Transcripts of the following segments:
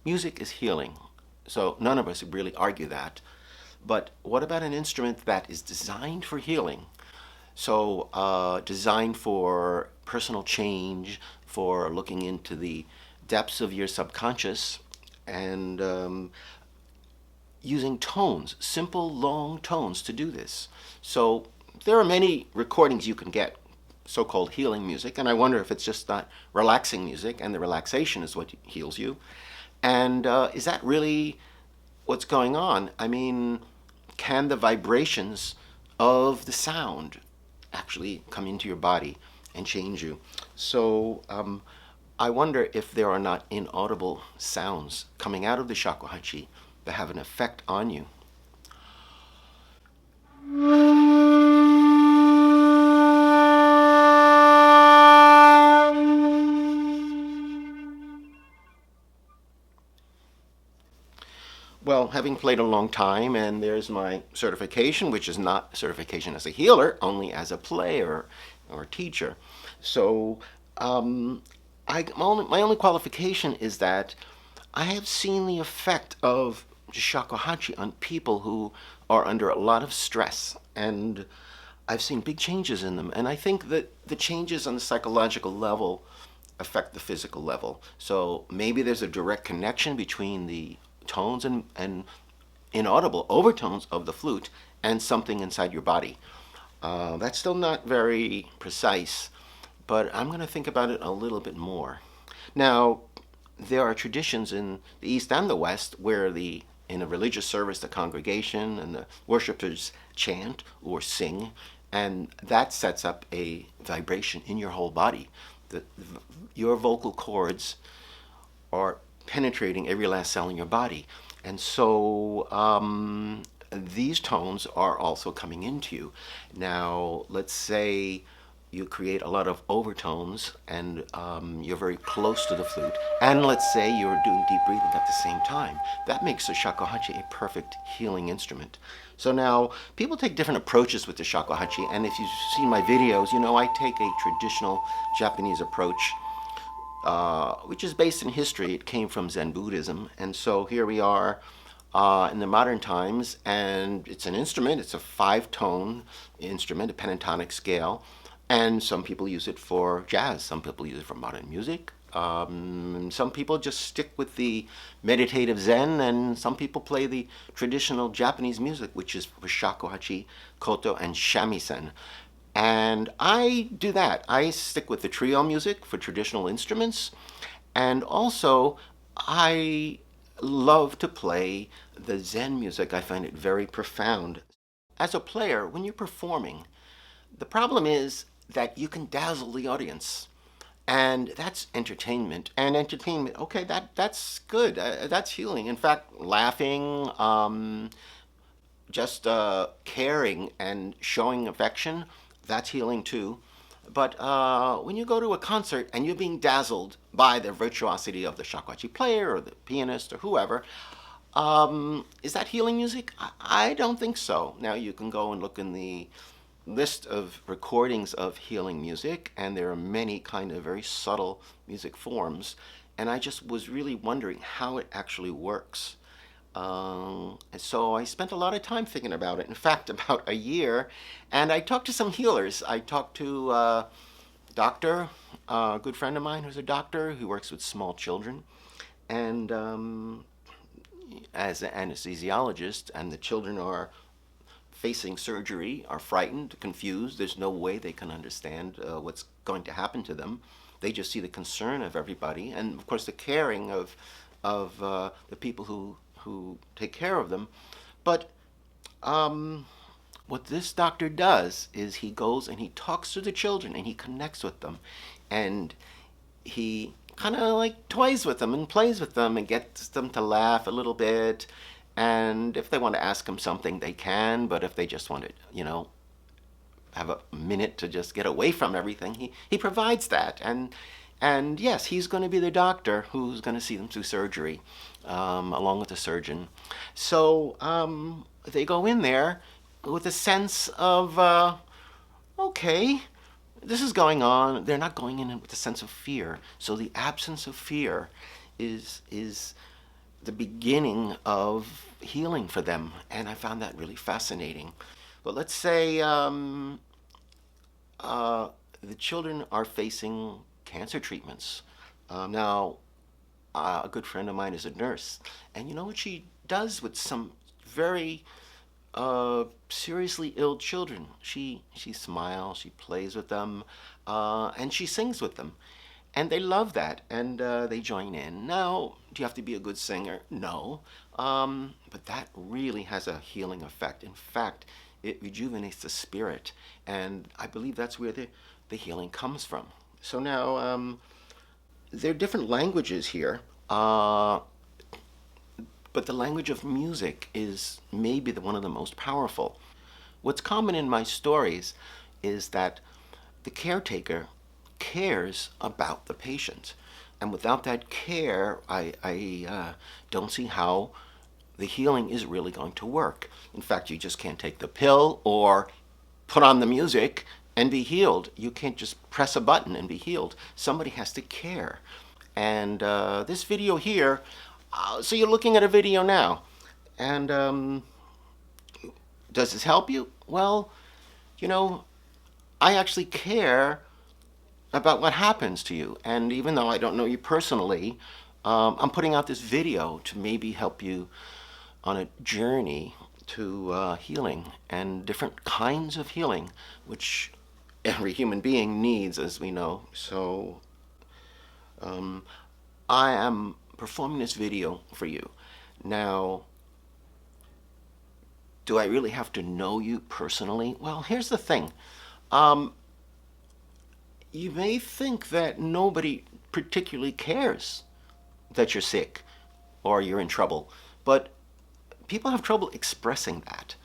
music is healing. So none of us really argue that. But what about an instrument that is designed for healing? So designed for personal change, for looking into the depths of your subconscious, and using tones, simple long tones to do this. So there are many recordings you can get, so-called healing music, and I wonder if it's just not relaxing music, and the relaxation is what heals you. And is that really what's going on? I mean, can the vibrations of the sound actually come into your body and change you? So I wonder if there are not inaudible sounds coming out of the shakuhachi that have an effect on you. Well, having played a long time, and there's my certification, which is not certification as a healer, only as a player or teacher. So, my only qualification is that I have seen the effect of shakuhachi on people who are under a lot of stress, and I've seen big changes in them. And I think that the changes on the psychological level affect the physical level. So maybe there's a direct connection between the tones and inaudible overtones of the flute and something inside your body. That's still not very precise, but I'm going to think about it a little bit more. Now, there are traditions in the East and the West where in a religious service, the congregation and the worshipers chant or sing, and that sets up a vibration in your whole body. Your vocal cords are penetrating every last cell in your body. And so these tones are also coming into you. Now, let's say you create a lot of overtones and you're very close to the flute, and let's say you're doing deep breathing at the same time. That makes the shakuhachi a perfect healing instrument. So now people take different approaches with the shakuhachi, and if you've seen my videos, you know I take a traditional Japanese approach, which is based in history. It came from Zen Buddhism, and so here we are in the modern times, and it's an instrument. It's a 5-tone instrument, a pentatonic scale, and some people use it for jazz. Some people use it for modern music. Some people just stick with the meditative Zen, and some people play the traditional Japanese music, which is for shakuhachi, koto, and shamisen. And I do that. I stick with the trio music for traditional instruments, and also I love to play the Zen music. I find it very profound. As a player, when you're performing, the problem is that you can dazzle the audience. And that's entertainment. And entertainment, okay, that's good. That's healing. In fact, laughing, just caring and showing affection, that's healing too. But when you go to a concert and you're being dazzled by the virtuosity of the shakuhachi player or the pianist or whoever, is that healing music? I don't think so. Now you can go and look in the list of recordings of healing music, and there are many kind of very subtle music forms. And I just was really wondering how it actually works. And so I spent a lot of time thinking about it. In fact, about a year. And I talked to some healers. I talked to a doctor, a good friend of mine who's a doctor who works with small children. And as an anesthesiologist, and the children are facing surgery, are frightened, confused. There's no way they can understand what's going to happen to them. They just see the concern of everybody, and of course the caring of the people who take care of them. But what this doctor does is he goes and he talks to the children and he connects with them, and he kind of like toys with them and plays with them and gets them to laugh a little bit. And if they want to ask him something, they can. But if they just want to, have a minute to just get away from everything, he provides that. And yes, he's going to be the doctor who's going to see them through surgery, along with the surgeon. So they go in there with a sense of, okay, this is going on. They're not going in with a sense of fear. So the absence of fear is the beginning of healing for them, and I found that really fascinating. But let's say uh, the children are facing cancer treatments. Now, a good friend of mine is a nurse, and you know what she does with some very seriously ill children? She smiles, she plays with them, and she sings with them, and they love that, and they join in. Now, do you have to be a good singer? No, but that really has a healing effect. In fact, it rejuvenates the spirit, and I believe that's where the healing comes from. So now, there are different languages here, but the language of music is maybe one of the most powerful. What's common in my stories is that the caretaker cares about the patient. And without that care, I don't see how the healing is really going to work. In fact, you just can't take the pill or put on the music and be healed. You can't just press a button and be healed. Somebody has to care. And this video here, so you're looking at a video now. And does this help you? Well, you know, I actually care about what happens to you. And even though I don't know you personally, I'm putting out this video to maybe help you on a journey to healing and different kinds of healing, which every human being needs, as we know. So I am performing this video for you. Now, do I really have to know you personally? Well, here's the thing. You may think that nobody particularly cares that you're sick or you're in trouble, but people have trouble expressing that.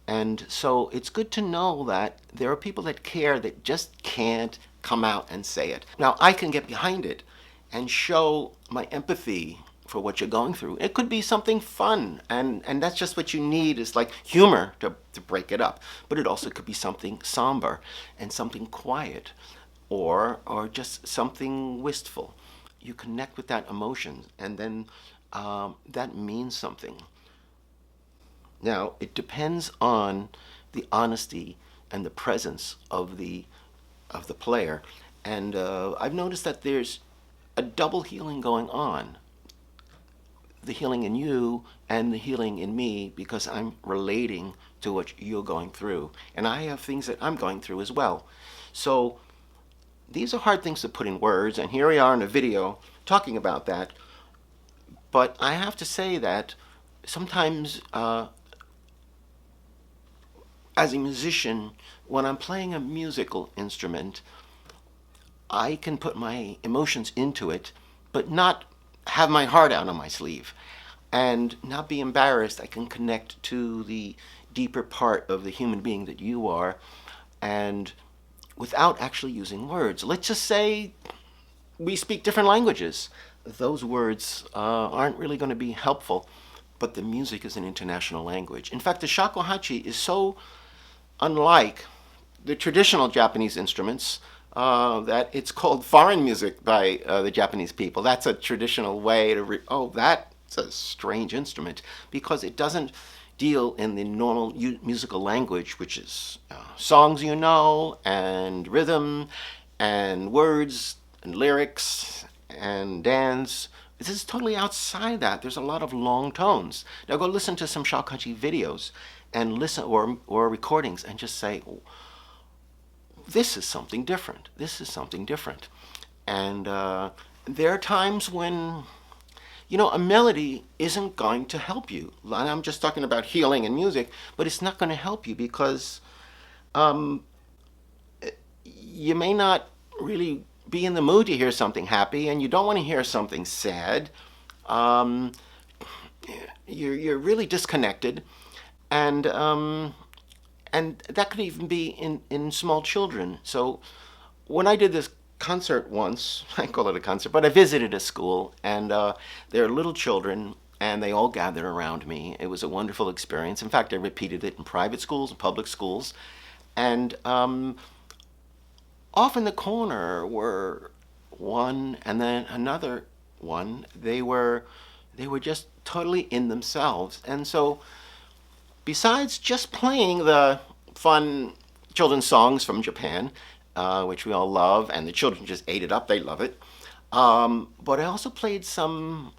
And so it's good to know that there are people that care that just can't come out and say it. Now, I can get behind it and show my empathy for what you're going through. It could be something fun, and that's just what you need, is like humor to break it up. But it also could be something somber and something quiet, or just something wistful. You connect with that emotion, and then that means something. Now, it depends on the honesty and the presence of the player, and I've noticed that there's a double healing going on. The healing in you and the healing in me, because I'm relating to what you're going through. And I have things that I'm going through as well. So these are hard things to put in words, and here we are in a video talking about that. But I have to say that sometimes as a musician, when I'm playing a musical instrument, I can put my emotions into it, but not have my heart out on my sleeve and not be embarrassed. I can connect to the deeper part of the human being that you are, and without actually using words. Let's just say we speak different languages. Those words aren't really going to be helpful, but the music is an international language. In fact, the shakuhachi is so unlike the traditional Japanese instruments that it's called foreign music by the Japanese people. That's a traditional way to, that's a strange instrument, because it doesn't deal in the normal musical language, which is songs you know, and rhythm, and words, and lyrics, and dance. This is totally outside that. There's a lot of long tones. Now go listen to some Shakuhachi videos and listen, or recordings, and just say, this is something different. This is something different. And there are times when, you know, a melody isn't going to help you. And I'm just talking about healing and music, but it's not going to help you because you may not really be in the mood to hear something happy, and you don't want to hear something sad. You're really disconnected, and that could even be in small children. So when I did this concert once, I call it a concert, but I visited a school, and there are little children, and they all gathered around me. It was a wonderful experience. In fact, I repeated it in private schools and public schools, and off in the corner were one and then another one. They were They were just totally in themselves. And so, besides just playing the fun children's songs from Japan, which we all love, and the children just ate it up, they love it. But I also played some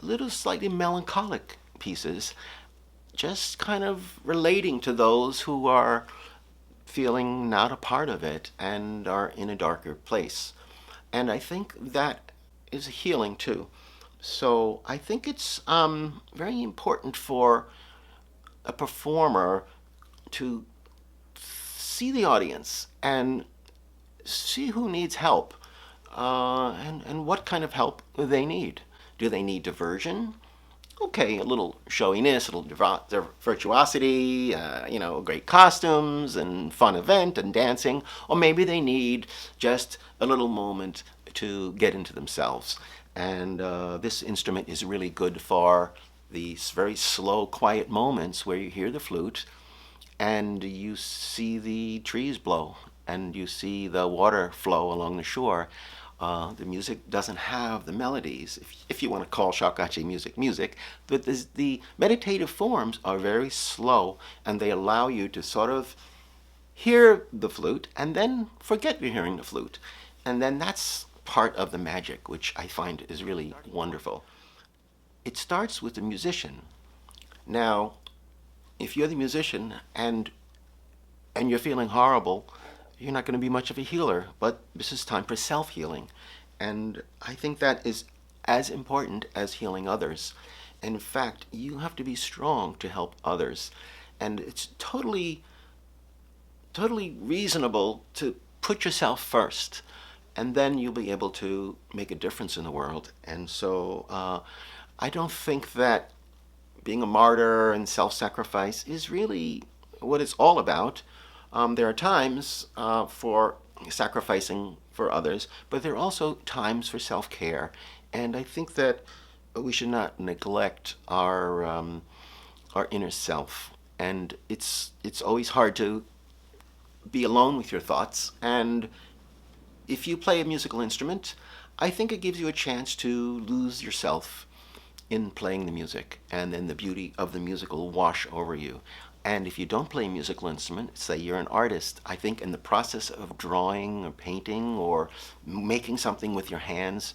little slightly melancholic pieces, just kind of relating to those who are feeling not a part of it and are in a darker place. And I think that is healing too. So I think it's very important for a performer to see the audience and see who needs help, and what kind of help they need. Do they need diversion? Okay, a little showiness, a little virtuosity, great costumes and fun event and dancing. Or maybe they need just a little moment to get into themselves. And this instrument is really good for these very slow, quiet moments where you hear the flute and you see the trees blow and you see the water flow along the shore. The music doesn't have the melodies, if you want to call Shakuhachi music music, but the meditative forms are very slow and they allow you to sort of hear the flute and then forget you're hearing the flute. And then that's part of the magic, which I find is really wonderful. It starts with the musician. Now, if you're the musician and you're feeling horrible, you're not going to be much of a healer. But this is time for self healing. And I think that is as important as healing others. And in fact, you have to be strong to help others. And it's totally reasonable to put yourself first. And then you'll be able to make a difference in the world. And so I don't think that being a martyr and self sacrifice is really what it's all about. There are times for sacrificing for others, but there are also times for self care. And I think that we should not neglect our inner self. And it's always hard to be alone with your thoughts. And if you play a musical instrument, I think it gives you a chance to lose yourself in playing the music, and then the beauty of the music will wash over you. And if you don't play a musical instrument, say you're an artist, I think in the process of drawing or painting or making something with your hands,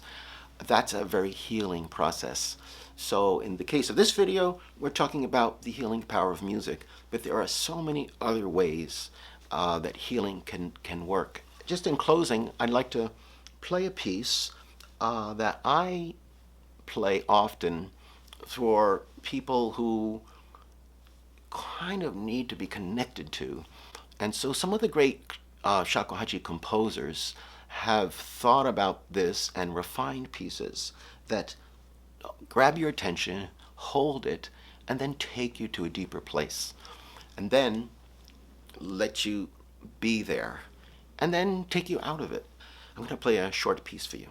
that's a very healing process. So in the case of this video, we're talking about the healing power of music, but there are so many other ways that healing can work. Just in closing, I'd like to play a piece that I play often for people who kind of need to be connected to. And so some of the great shakuhachi composers have thought about this and refined pieces that grab your attention, hold it, and then take you to a deeper place. And then let you be there. And then take you out of it. I'm going to play a short piece for you.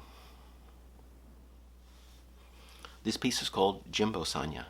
This piece is called Jimbo Sanya.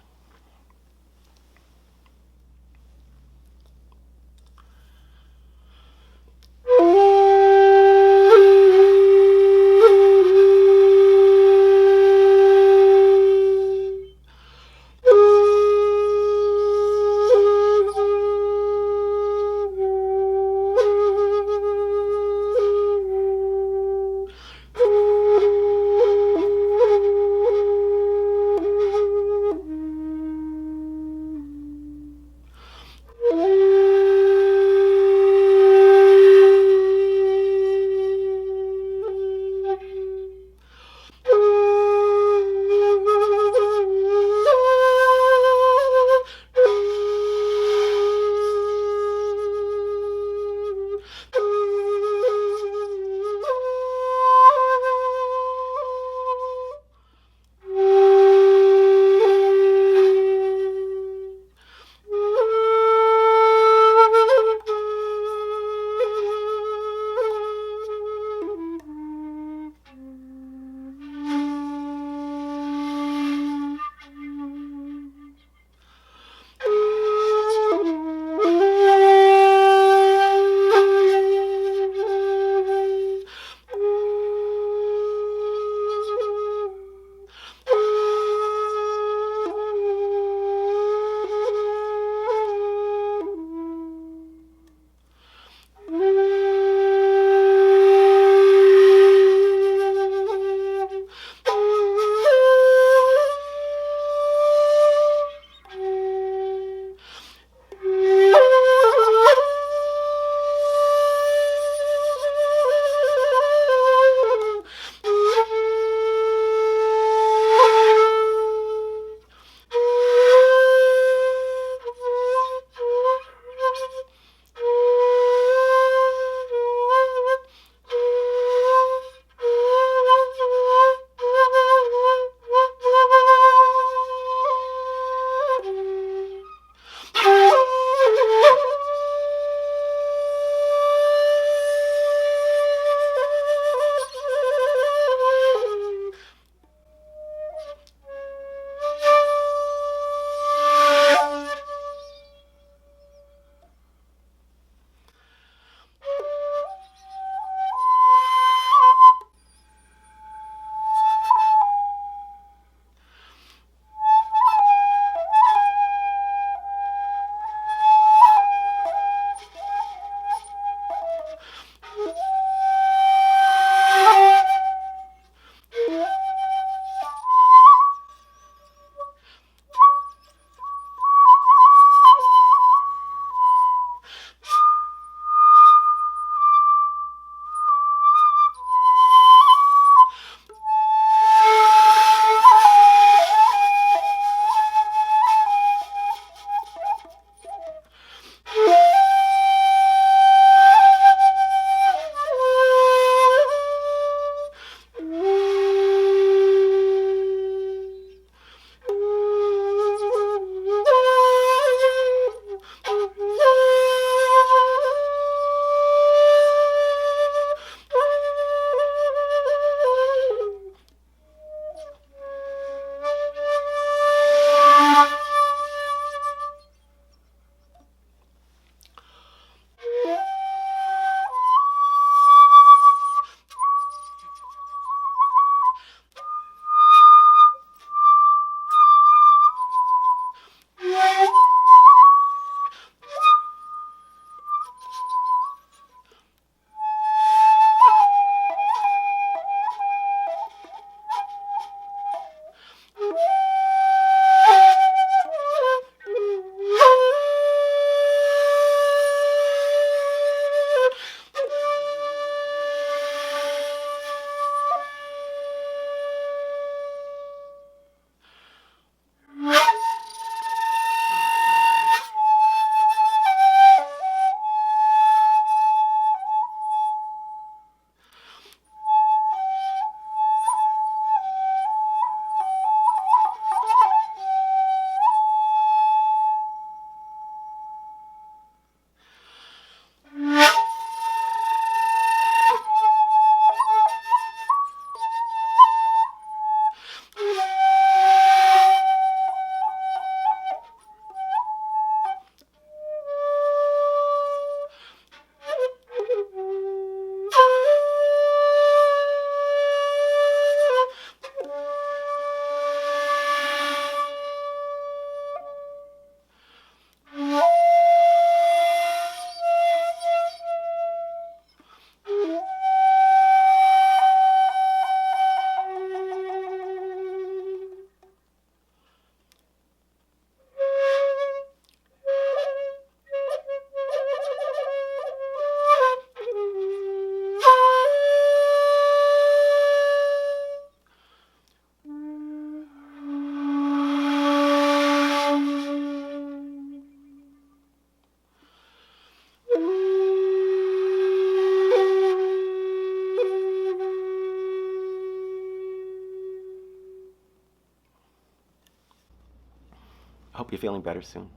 I hope you're feeling better soon.